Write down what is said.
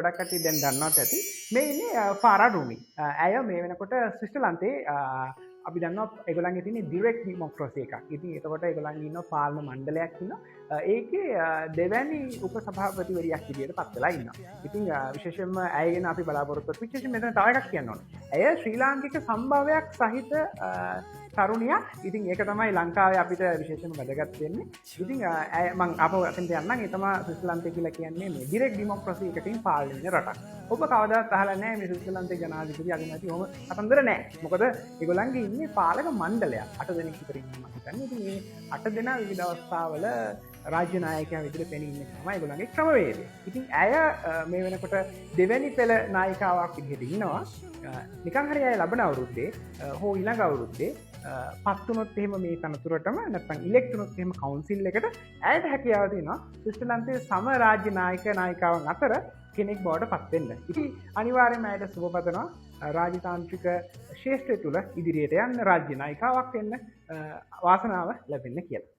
ගොඩක් කට්ටිය දැන් දන්නවත් ඇති මේ ඉන්නේ ෆාරා රූමි. ඇය මේ වෙනකොට ස්විට්සර්ලන්තේ අපි දන්නවා ඒගොල්ලන්ගේ තියෙන ඩිරෙක්ට් ඩෙමොක්‍රසි එකක්. ඉතින් එතකොට ඒගොල්ලන් ඉන්නවා පාලන මණ්ඩලයක් ඉන්නවා. ඒකේ දෙවැනි උපසභාපතිවරියක් විදියට පත් වෙලා ඉන්නවා. ඉතින් විශේෂයෙන්ම ඇය ගැන අපි බලාපොරොත්තු වෙනවා. විශේෂයෙන් මෙතන තව එකක් කියන්න ඕනේ. ඇය ශ්‍රී ලාංකික සම්භාවයක් සහිත තරුණියක්. ඉතින් ඒක තමයි ලංකාවේ අපිට විශේෂයෙන්ම වැදගත් වෙන්නේ. ඉතින් මම ආපහු අතෙන්ට යන්නම්. ඒ තමයි ස්විට්සර්ලන්තය කියලා කියන්නේ මේ ඩිරෙක්ට් ඩෙමොක්‍රසි එකකින් පාලනය වෙන රටක්. ඔබ කවදාවත් අහලා නැහැ මේ ස්විට්සර්ලන්තයේ ජනාධිපති අගමැති ඔහොම කතන්දර නැහැ. මොකද ඒගොල්ලන්ගේ ඉන්නේ පාලක මණ්ඩලයක්. 8 දෙනෙක් විතර ඉන්නවා මම හිතන්නේ. ඉතින් මේ 8 දෙනා විවිධ අවස්ථාවල රාජ්‍ය නායකයන් විදිහට පෙනී ඉන්න තමයි ඒගොල්ලන්ගේ ක්‍රමවේදය. ඉතින් ඇය මේ වෙනකොට දෙවැනි පෙළ නායිකාවක් විදිහට ඉන්නවා. නිකන් හරි ඇය ලබන අවුරුද්දේ හෝ ඊළඟ අවුරුද්දේ පත් වුණොත් එහෙම මේ තනතුරටම නැත්නම් ඉලෙක්ට් වුණොත් එහෙම කවුන්සිල් එකට ඇයට හැකියාව තියෙනවා ස්විට්සර්ලන්තයේ සම රාජ්‍ය නායිකාවන් අතර කෙනෙක් බවට පත් වෙන්න. ඉතින් අනිවාර්යයෙන්ම ඇයට සුබ පතනවා රාජතාන්ත්‍රික ශේෂ්ත්‍රය තුළ ඉදිරියට යන්න රාජ්‍ය නායිකාවක් වෙන්න වාසනාව ලැබෙන්න කියලා.